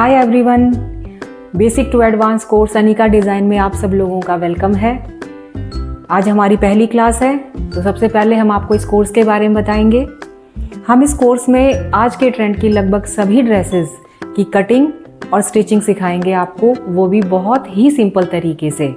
Hi everyone, basic to advance course अनिका design में आप सब लोगों का वेलकम है। आज हमारी पहली क्लास है, तो सबसे पहले हम आपको इस कोर्स के बारे में बताएंगे। हम इस कोर्स में आज के ट्रेंड की लगभग सभी ड्रेसेस की कटिंग और स्टिचिंग सिखाएंगे आपको, वो भी बहुत ही सिंपल तरीके से।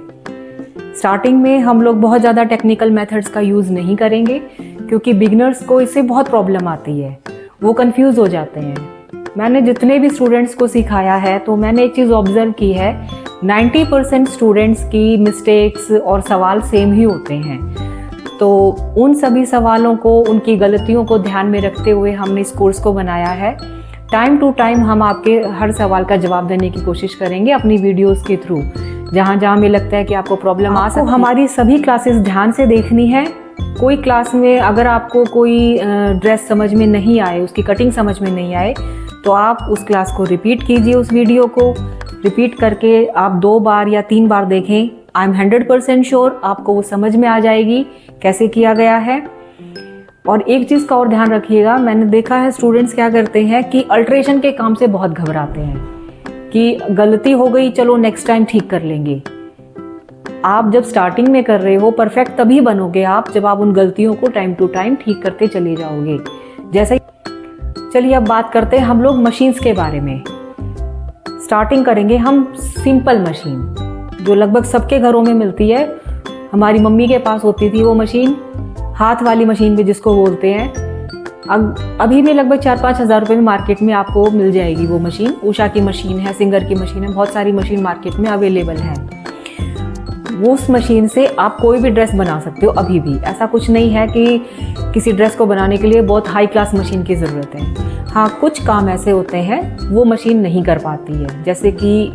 स्टार्टिंग में हम लोग बहुत ज़्यादा टेक्निकल मेथड्स का यूज़ नहीं करेंगे, क्योंकि बिगनर्स को इससे बहुत प्रॉब्लम आती है, वो कंफ्यूज हो जाते हैं। मैंने जितने भी स्टूडेंट्स को सिखाया है, तो मैंने एक चीज़ ऑब्जर्व की है, 90% स्टूडेंट्स की मिस्टेक्स और सवाल सेम ही होते हैं। तो उन सभी सवालों को, उनकी गलतियों को ध्यान में रखते हुए हमने इस कोर्स को बनाया है। टाइम टू टाइम हम आपके हर सवाल का जवाब देने की कोशिश करेंगे अपनी वीडियोस के थ्रू। जहाँ जहाँ हमें लगता है कि आपको प्रॉब्लम आ सकती है, हमारी सभी क्लासेस ध्यान से देखनी है। कोई क्लास में अगर आपको कोई ड्रेस समझ में नहीं आए, उसकी कटिंग समझ में नहीं आए, तो आप उस क्लास को रिपीट कीजिए। उस वीडियो को रिपीट करके आप 2 बार या 3 बार देखें। आई एम 100% श्योर आपको वो समझ में आ जाएगी कैसे किया गया है। और एक चीज़ का और ध्यान रखिएगा, मैंने देखा है स्टूडेंट्स क्या करते हैं कि अल्ट्रेशन के काम से बहुत घबराते हैं कि गलती हो गई, चलो नेक्स्ट टाइम ठीक कर लेंगे। आप जब स्टार्टिंग में कर रहे हो, परफेक्ट तभी बनोगे आप जब आप उन गलतियों को टाइम टू टाइम ठीक करते चले जाओगे। जैसे चलिए अब बात करते हैं हम लोग मशीन्स के बारे में। स्टार्टिंग करेंगे हम सिंपल मशीन, जो लगभग सबके घरों में मिलती है। हमारी मम्मी के पास होती थी वो मशीन, हाथ वाली मशीन भी जिसको बोलते हैं। अभी भी लगभग 4-5 हज़ार रुपये में मार्केट में आपको मिल जाएगी वो मशीन। उषा की मशीन है, सिंगर की मशीन है, बहुत सारी मशीन मार्केट में अवेलेबल है। उस मशीन से आप कोई भी ड्रेस बना सकते हो। अभी भी ऐसा कुछ नहीं है कि किसी ड्रेस को बनाने के लिए बहुत हाई क्लास मशीन की ज़रूरत है। हाँ, कुछ काम ऐसे होते हैं वो मशीन नहीं कर पाती है, जैसे कि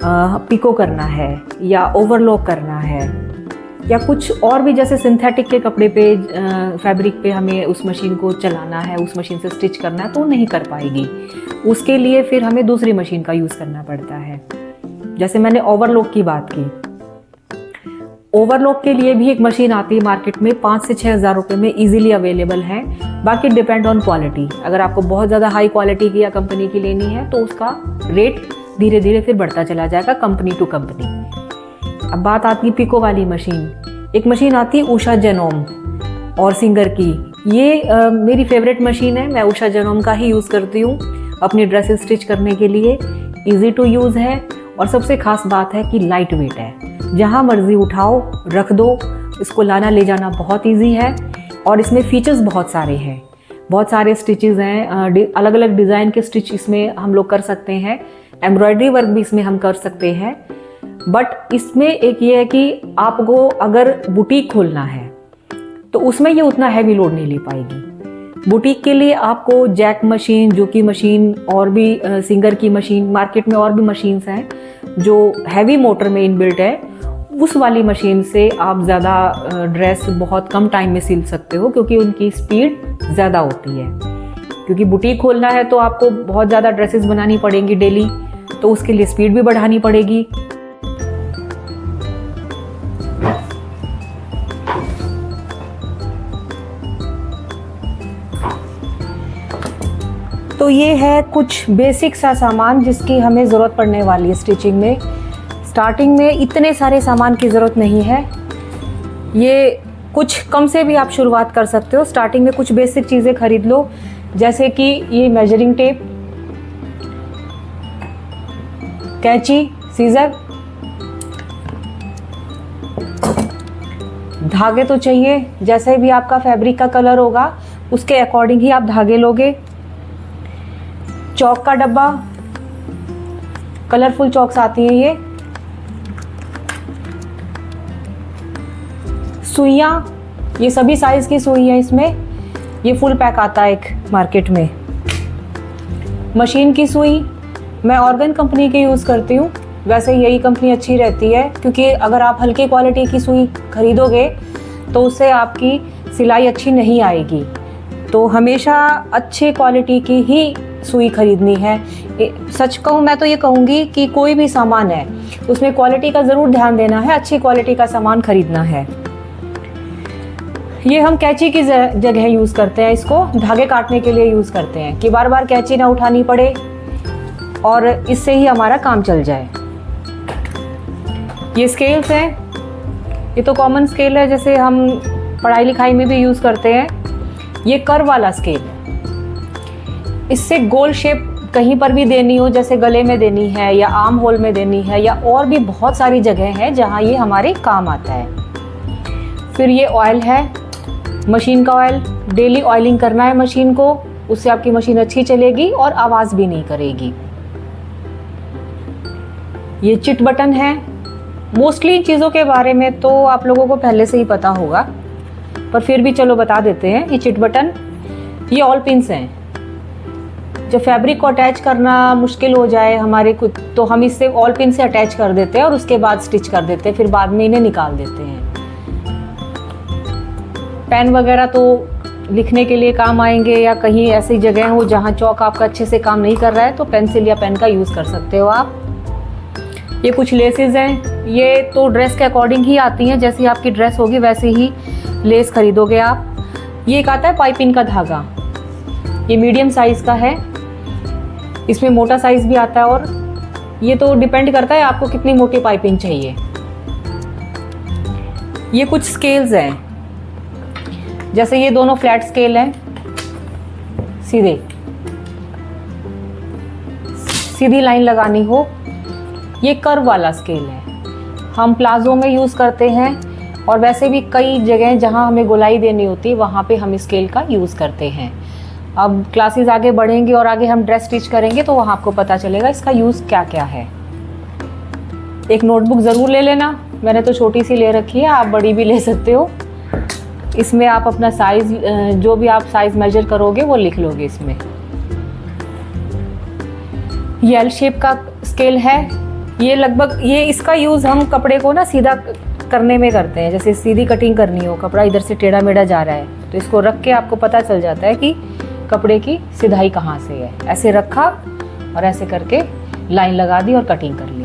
पिको करना है या ओवरलॉक करना है, या कुछ और भी, जैसे सिंथेटिक के कपड़े पे, फैब्रिक पे हमें उस मशीन को चलाना है, उस मशीन से स्टिच करना है, तो नहीं कर पाएगी। उसके लिए फिर हमें दूसरी मशीन का यूज़ करना पड़ता है। जैसे मैंने ओवरलॉक की बात की, ओवरलॉक के लिए भी एक मशीन आती है मार्केट में, 5 से 6 हज़ार रुपये में इजीली अवेलेबल है। बाकी डिपेंड ऑन क्वालिटी। अगर आपको बहुत ज़्यादा हाई क्वालिटी की या कंपनी की लेनी है, तो उसका रेट धीरे धीरे फिर बढ़ता चला जाएगा कंपनी टू कंपनी। अब बात आती है पिको वाली मशीन। एक मशीन आती है उषा जेनोम और सिंगर की। ये मेरी फेवरेट मशीन है। मैं उषा जेनोम का ही यूज़ करती हूँ अपनी ड्रेसेस स्टिच करने के लिए। ईजी टू यूज़ है, और सबसे खास बात है कि लाइट वेट है। जहाँ मर्जी उठाओ रख दो, इसको लाना ले जाना बहुत इजी है। और इसमें फीचर्स बहुत सारे हैं, बहुत सारे स्टिचेस हैं, अलग अलग डिज़ाइन के स्टिच इसमें हम लोग कर सकते हैं। एम्ब्रॉयडरी वर्क भी इसमें हम कर सकते हैं। बट इसमें एक ये है कि आपको अगर बुटीक खोलना है, तो उसमें ये उतना हैवी लोड नहीं ले पाएगी। बुटीक के लिए आपको जैक मशीन, जोकी मशीन, और भी सिंगर की मशीन, मार्केट में और भी मशीन्स हैं जो हैवी मोटर में इनबिल्ट है। उस वाली मशीन से आप ज़्यादा ड्रेस बहुत कम टाइम में सिल सकते हो, क्योंकि उनकी स्पीड ज़्यादा होती है। क्योंकि बुटीक खोलना है तो आपको बहुत ज़्यादा ड्रेसेस बनानी पड़ेंगी डेली, तो उसके लिए स्पीड भी बढ़ानी पड़ेगी। तो ये है कुछ बेसिक सा सामान जिसकी हमें ज़रूरत पड़ने वाली है स्टिचिंग में। स्टार्टिंग में इतने सारे सामान की ज़रूरत नहीं है, ये कुछ कम से भी आप शुरुआत कर सकते हो। स्टार्टिंग में कुछ बेसिक चीज़ें खरीद लो, जैसे कि ये मेजरिंग टेप, कैंची, सीजर, धागे तो चाहिए। जैसे भी आपका फैब्रिक का कलर होगा उसके अकॉर्डिंग ही आप धागे लोगे। चौक का डब्बा, कलरफुल चौक्स आती हैं ये। सुइयाँ, ये सभी साइज़ की सुई है इसमें। ये फुल पैक आता है एक मार्केट में। मशीन की सुई मैं ऑर्गन कंपनी की यूज़ करती हूँ। वैसे यही कंपनी अच्छी रहती है, क्योंकि अगर आप हल्की क्वालिटी की सुई खरीदोगे तो उससे आपकी सिलाई अच्छी नहीं आएगी। तो हमेशा अच्छे क्वालिटी की ही सुई खरीदनी है। सच कहूँ मैं तो ये कहूँगी कि कोई भी सामान है उसमें क्वालिटी का ज़रूर ध्यान देना है, अच्छी क्वालिटी का सामान खरीदना है। ये हम कैंची की जगह यूज़ करते हैं, इसको धागे काटने के लिए यूज़ करते हैं कि बार बार कैंची ना उठानी पड़े। और इससे ही हमारा काम चल जाए। ये स्केल्स हैं, ये तो कॉमन स्केल है, जैसे हम पढ़ाई लिखाई में भी यूज़ करते हैं। ये कर्व वाला स्केल है, इससे गोल शेप कहीं पर भी देनी हो, जैसे गले में देनी है या आर्म होल में देनी है या और भी बहुत सारी जगह है जहाँ ये हमारे काम आता है। फिर ये ऑयल है, मशीन का ऑयल। डेली ऑयलिंग करना है मशीन को, उससे आपकी मशीन अच्छी चलेगी और आवाज़ भी नहीं करेगी। ये चिट बटन है। मोस्टली इन चीज़ों के बारे में तो आप लोगों को पहले से ही पता होगा, पर फिर भी चलो बता देते हैं। ये चिट बटन, ये ऑल पिन्स हैं। जब फैब्रिक को अटैच करना मुश्किल हो जाए हमारे कुछ, तो हम इससे ऑल पिन से अटैच कर देते हैं और उसके बाद स्टिच कर देते हैं, फिर बाद में इन्हें निकाल देते हैं। पेन वगैरह तो लिखने के लिए काम आएंगे, या कहीं ऐसी जगह हो जहाँ चौक आपका अच्छे से काम नहीं कर रहा है तो पेंसिल या पेन का यूज़ कर सकते हो आप। ये कुछ लेसेस हैं, ये तो ड्रेस के अकॉर्डिंग ही आती हैं, जैसी आपकी ड्रेस होगी वैसे ही लेस खरीदोगे आप। ये एक आता है पाइपिंग का धागा, ये मीडियम साइज़ का है, इसमें मोटा साइज़ भी आता है, और ये तो डिपेंड करता है आपको कितनी मोटी पाइपिंग चाहिए। ये कुछ स्केल्स हैं, जैसे ये दोनों फ्लैट स्केल हैं, सीधी लाइन लगानी हो। ये कर्व वाला स्केल है, हम प्लाजो में यूज़ करते हैं, और वैसे भी कई जगह जहाँ हमें गोलाई देनी होती है वहाँ पे हम स्केल का यूज़ करते हैं। अब क्लासेस आगे बढ़ेंगी और आगे हम ड्रेस स्टिच करेंगे तो वहाँ आपको पता चलेगा इसका यूज़ क्या क्या है। एक नोटबुक ज़रूर ले लेना, मैंने तो छोटी सी ले रखी है, आप बड़ी भी ले सकते हो। इसमें आप अपना साइज़, जो भी आप साइज़ मेजर करोगे वो लिख लोगे इसमें। ये एल शेप का स्केल है, ये लगभग इसका यूज़ हम कपड़े को ना सीधा करने में करते हैं। जैसे सीधी कटिंग करनी हो, कपड़ा इधर से टेढ़ा मेढ़ा जा रहा है तो इसको रख के आपको पता चल जाता है कि कपड़े की सिधाई कहाँ से है। ऐसे रखा और ऐसे करके लाइन लगा दी और कटिंग कर ली।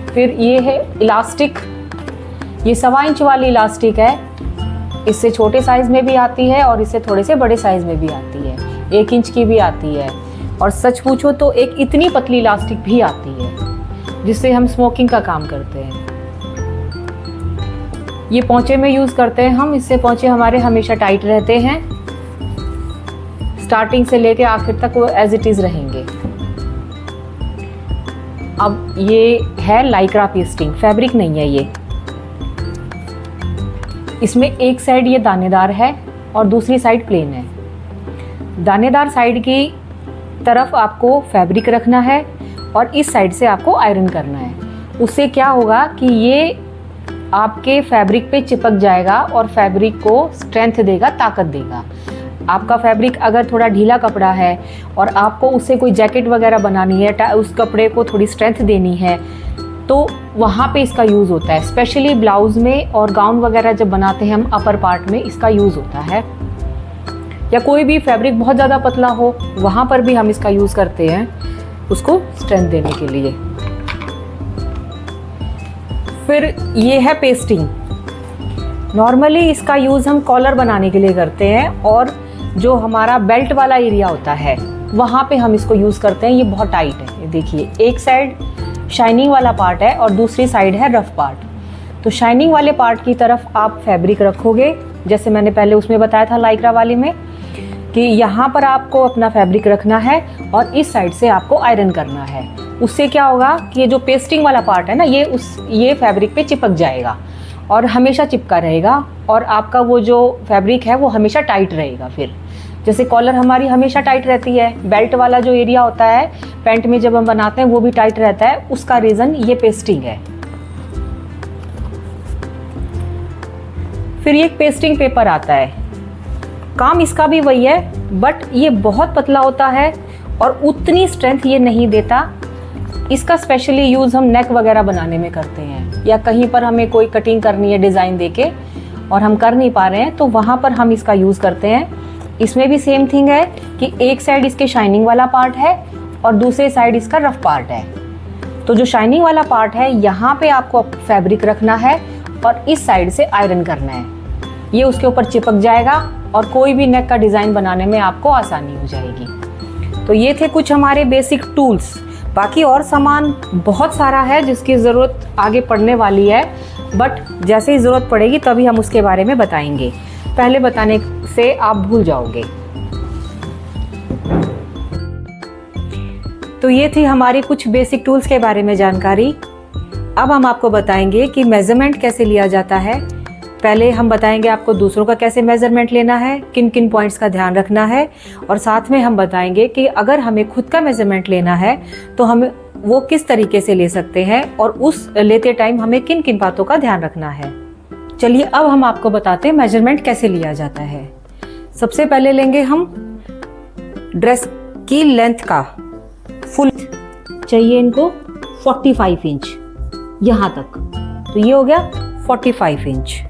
फिर ये है इलास्टिक, ये 1.25 इंच वाली इलास्टिक है, इससे छोटे साइज़ में भी आती है और इससे थोड़े से बड़े साइज़ में भी आती है, 1 इंच की भी आती है, और सच पूछो तो एक इतनी पतली इलास्टिक भी आती है जिससे हम स्मोकिंग का काम करते हैं। ये पोंचे में यूज़ करते हैं हम, इससे पोंचे हमारे हमेशा टाइट रहते हैं, स्टार्टिंग से लेके आखिर तक वो एज इट इज़ रहेंगे। अब ये है लाइक्रा पेस्टिंग, फैब्रिक नहीं है ये। इसमें एक साइड ये दानेदार है और दूसरी साइड प्लेन है। दानेदार साइड की तरफ आपको फैब्रिक रखना है और इस साइड से आपको आयरन करना है। उससे क्या होगा कि ये आपके फैब्रिक पे चिपक जाएगा और फैब्रिक को स्ट्रेंथ देगा, ताकत देगा। आपका फैब्रिक अगर थोड़ा ढीला कपड़ा है और आपको उससे कोई जैकेट वगैरह बनानी है, उस कपड़े को थोड़ी स्ट्रेंथ देनी है, तो वहाँ पे इसका यूज़ होता है। स्पेशली ब्लाउज़ में और गाउन वगैरह जब बनाते हैं हम, अपर पार्ट में इसका यूज़ होता है। या कोई भी फैब्रिक बहुत ज़्यादा पतला हो, वहाँ पर भी हम इसका यूज़ करते हैं, उसको स्ट्रेंथ देने के लिए। फिर ये है पेस्टिंग। नॉर्मली इसका यूज़ हम कॉलर बनाने के लिए करते हैं, और जो हमारा बेल्ट वाला एरिया होता है वहाँ पे हम इसको यूज़ करते हैं। ये बहुत टाइट है, ये देखिए, एक साइड शाइनिंग वाला पार्ट है और दूसरी साइड है रफ पार्ट। तो शाइनिंग वाले पार्ट की तरफ आप फैब्रिक रखोगे, जैसे मैंने पहले उसमें बताया था लाइक्रा वाली में, कि यहाँ पर आपको अपना फैब्रिक रखना है और इस साइड से आपको आयरन करना है। उससे क्या होगा कि ये जो पेस्टिंग वाला पार्ट है ना, ये फैब्रिक पे चिपक जाएगा और हमेशा चिपका रहेगा, और आपका वो जो फैब्रिक है वो हमेशा टाइट रहेगा। फिर जैसे कॉलर हमारी हमेशा टाइट रहती है, बेल्ट वाला जो एरिया होता है पैंट में जब हम बनाते हैं वो भी टाइट रहता है, उसका रीज़न ये पेस्टिंग है। फिर ये पेस्टिंग पेपर आता है, काम इसका भी वही है, बट ये बहुत पतला होता है और उतनी स्ट्रेंथ ये नहीं देता। इसका स्पेशली यूज़ हम नेक वगैरह बनाने में करते हैं, या कहीं पर हमें कोई कटिंग करनी है डिज़ाइन देके और हम कर नहीं पा रहे हैं तो वहाँ पर हम इसका यूज़ करते हैं। इसमें भी सेम थिंग है कि एक साइड इसके शाइनिंग वाला पार्ट है और दूसरे साइड इसका रफ पार्ट है। तो जो शाइनिंग वाला पार्ट है यहाँ पे आपको फैब्रिक रखना है और इस साइड से आयरन करना है। ये उसके ऊपर चिपक जाएगा और कोई भी नेक का डिज़ाइन बनाने में आपको आसानी हो जाएगी। तो ये थे कुछ हमारे बेसिक टूल्स। बाकी और सामान बहुत सारा है जिसकी ज़रूरत आगे पड़ने वाली है, बट जैसे ही ज़रूरत पड़ेगी तभी हम उसके बारे में बताएंगे। पहले बताने से आप भूल जाओगे। तो ये थी हमारी कुछ बेसिक टूल्स के बारे में जानकारी। अब हम आपको बताएंगे कि मेज़रमेंट कैसे लिया जाता है। पहले हम बताएंगे आपको दूसरों का कैसे मेज़रमेंट लेना है, किन किन पॉइंट्स का ध्यान रखना है, और साथ में हम बताएंगे कि अगर हमें खुद का मेज़रमेंट लेना है तो हम वो किस तरीके से ले सकते हैं और उस लेते टाइम हमें किन किन बातों का ध्यान रखना है। चलिए अब हम आपको बताते हैं मेज़रमेंट कैसे लिया जाता है। सबसे पहले लेंगे हम ड्रेस की लेंथ का फुल चाहिए इनको 45 इंच यहाँ तक, तो ये हो गया 45 इंच।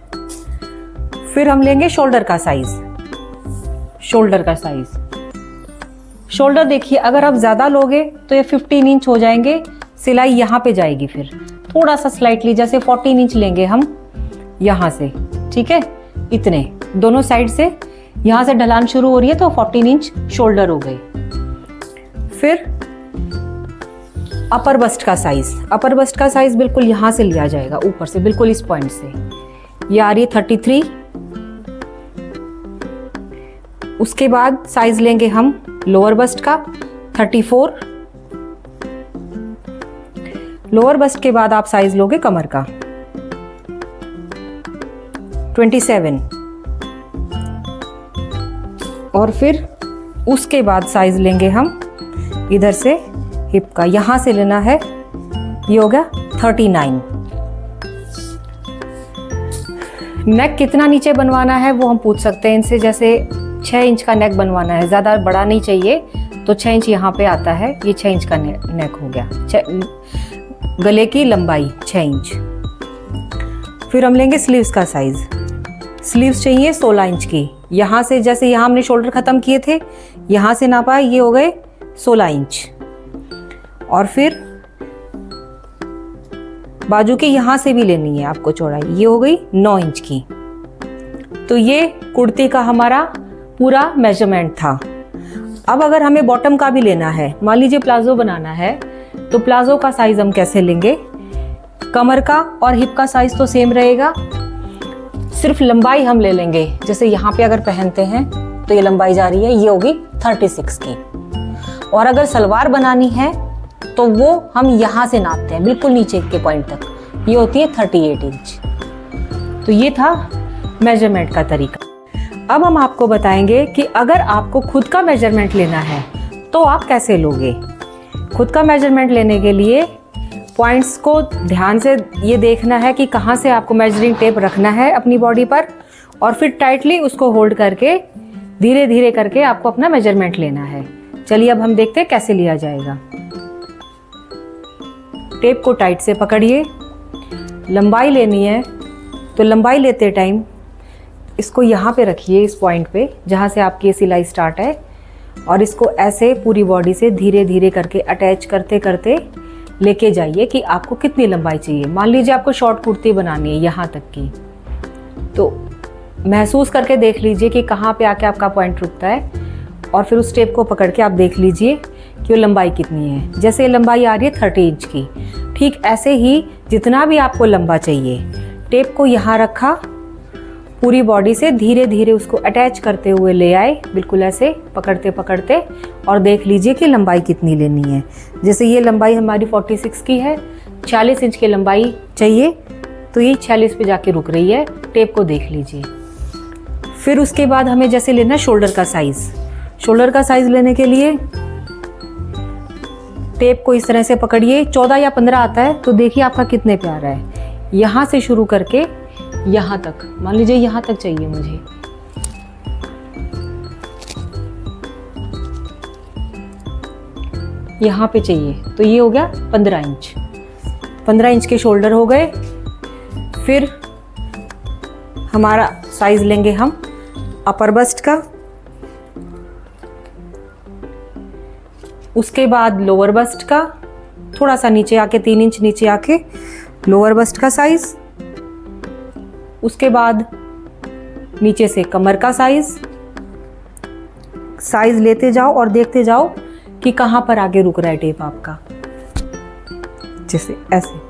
फिर हम लेंगे शोल्डर का साइज। शोल्डर देखिए, अगर आप ज़्यादा लोगे तो ये 15 इंच हो जाएंगे, सिलाई यहाँ पे जाएगी। फिर थोड़ा सा स्लाइटली जैसे 14 इंच लेंगे हम यहाँ से, ठीक है, इतने दोनों साइड से, यहाँ से ढलान शुरू हो रही है तो 14 इंच शोल्डर हो गए। फिर अपर बस्ट का साइज बिल्कुल यहाँ से लिया जाएगा, ऊपर से बिल्कुल इस पॉइंट से, ये आ रही है 33। उसके बाद साइज लेंगे हम लोअर बस्ट का 34। लोअर बस्ट के बाद आप साइज लोगे कमर का 27। और फिर उसके बाद साइज लेंगे हम इधर से हिप का, यहां से लेना है, ये हो गया 39। नेक कितना नीचे बनवाना है वो हम पूछ सकते हैं इनसे। जैसे 6 इंच का नेक बनवाना है, ज़्यादा बड़ा नहीं चाहिए, तो 6 इंच यहाँ पे आता है, ये 6 इंच का नेक हो गया। गले की लंबाई 6 इंच। फिर हम लेंगे स्लीव्स का साइज। स्लीव्स चाहिए 16 इंच की, यहाँ से जैसे यहाँ हमने शोल्डर ख़त्म किए थे, यहाँ से नापा, ये हो गए 16 इंच। और फिर बाजू के यहाँ से भी लेनी है आपको चौड़ाई, ये हो गई 9 इंच की। तो ये कुर्ती का हमारा पूरा मेजरमेंट था। अब अगर हमें बॉटम का भी लेना है, मान लीजिए प्लाजो बनाना है, तो प्लाजो का साइज हम कैसे लेंगे? कमर का और हिप का साइज तो सेम रहेगा, सिर्फ लंबाई हम ले लेंगे। जैसे यहाँ पे अगर पहनते हैं तो ये लंबाई जा रही है, ये होगी 36 की। और अगर सलवार बनानी है तो वो हम यहाँ से नापते हैं बिल्कुल नीचे के पॉइंट तक, ये होती है 38 इंच। तो ये था मेजरमेंट का तरीका। अब हम आपको बताएंगे कि अगर आपको खुद का मेजरमेंट लेना है तो आप कैसे लोगे। खुद का मेजरमेंट लेने के लिए पॉइंट्स को ध्यान से ये देखना है कि कहाँ से आपको मेजरिंग टेप रखना है अपनी बॉडी पर, और फिर टाइटली उसको होल्ड करके धीरे धीरे करके आपको अपना मेजरमेंट लेना है। चलिए अब हम देखते हैं कैसे लिया जाएगा। टेप को टाइट से पकड़िए। लंबाई लेनी है तो लंबाई लेते टाइम इसको यहाँ पे रखिए, इस पॉइंट पे जहाँ से आपकी सिलाई स्टार्ट है, और इसको ऐसे पूरी बॉडी से धीरे धीरे करके अटैच करते करते लेके जाइए कि आपको कितनी लंबाई चाहिए। मान लीजिए आपको शॉर्ट कुर्ती बनानी है यहाँ तक की, तो महसूस करके देख लीजिए कि कहाँ पे आके आपका पॉइंट रुकता है, और फिर उस टेप को पकड़ के आप देख लीजिए कि वो लंबाई कितनी है। जैसे ये लंबाई आ रही है 30 इंच की, ठीक ऐसे ही जितना भी आपको लंबा चाहिए, टेप को यहाँ रखा, पूरी बॉडी से धीरे धीरे उसको अटैच करते हुए ले आए, बिल्कुल ऐसे पकड़ते पकड़ते, और देख लीजिए कि लंबाई कितनी लेनी है। जैसे ये लंबाई हमारी 46 की है, 40 इंच की लंबाई चाहिए, तो ये 46 पे जाके रुक रही है, टेप को देख लीजिए। फिर उसके बाद हमें जैसे लेना शोल्डर का साइज़। शोल्डर का साइज़ लेने के लिए टेप को इस तरह से पकड़िए, 14 या 15 आता है तो देखिए आपका कितने पे आ रहा है। यहाँ से शुरू करके यहाँ तक, मान लीजिए यहाँ तक चाहिए मुझे, यहाँ पे चाहिए, तो ये हो गया 15 इंच। 15 इंच के शोल्डर हो गए। फिर हमारा साइज लेंगे हम अपर बस्ट का, उसके बाद लोअर बस्ट का, थोड़ा सा नीचे आके 3 इंच नीचे आके लोअर बस्ट का साइज, उसके बाद नीचे से कमर का साइज, साइज लेते जाओ और देखते जाओ कि कहाँ पर आगे रुक रहा है टेप आपका, जैसे ऐसे।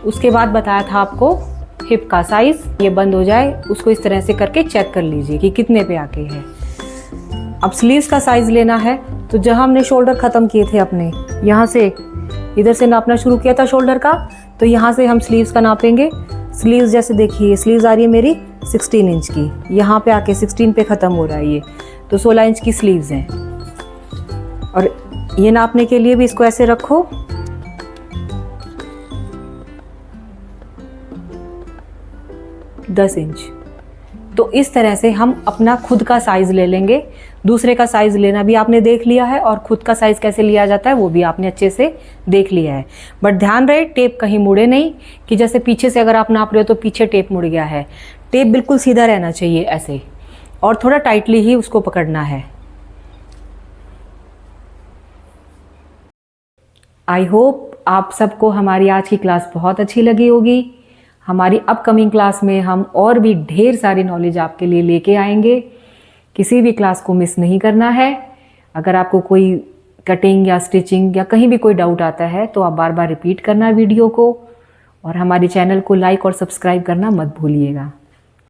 उसके बाद बताया था आपको हिप का साइज, ये बंद हो जाए उसको इस तरह से करके चेक कर लीजिए कि कितने पे आके है। अब स्लीव्स का साइज लेना है, तो जहां हमने शोल्डर खत्म किए थे अपने, यहाँ से इधर से नापना शुरू किया था शोल्डर का, तो यहाँ से हम स्लीव्स का नापेंगे। स्लीव्स जैसे देखिए, स्लीव्स आ रही है मेरी 16 इंच की, यहाँ पे आके 16 पे ख़त्म हो रहा है ये, तो 16 इंच की स्लीव्स हैं। और ये नापने के लिए भी इसको ऐसे रखो, दस इंच। तो इस तरह से हम अपना खुद का साइज ले लेंगे। दूसरे का साइज लेना भी आपने देख लिया है और खुद का साइज कैसे लिया जाता है वो भी आपने अच्छे से देख लिया है। बट ध्यान रहे टेप कहीं मुड़े नहीं, कि जैसे पीछे से अगर आप नाप रहे हो तो पीछे टेप मुड़ गया है। टेप बिल्कुल सीधा रहना चाहिए ऐसे, और थोड़ा टाइटली ही उसको पकड़ना है। आई होप आप सबको हमारी आज की क्लास बहुत अच्छी लगी होगी। हमारी अपकमिंग क्लास में हम और भी ढेर सारी नॉलेज आपके लिए लेके आएंगे। किसी भी क्लास को मिस नहीं करना है। अगर आपको कोई कटिंग या स्टिचिंग या कहीं भी कोई डाउट आता है तो आप बार बार रिपीट करना वीडियो को, और हमारे चैनल को लाइक और सब्सक्राइब करना मत भूलिएगा।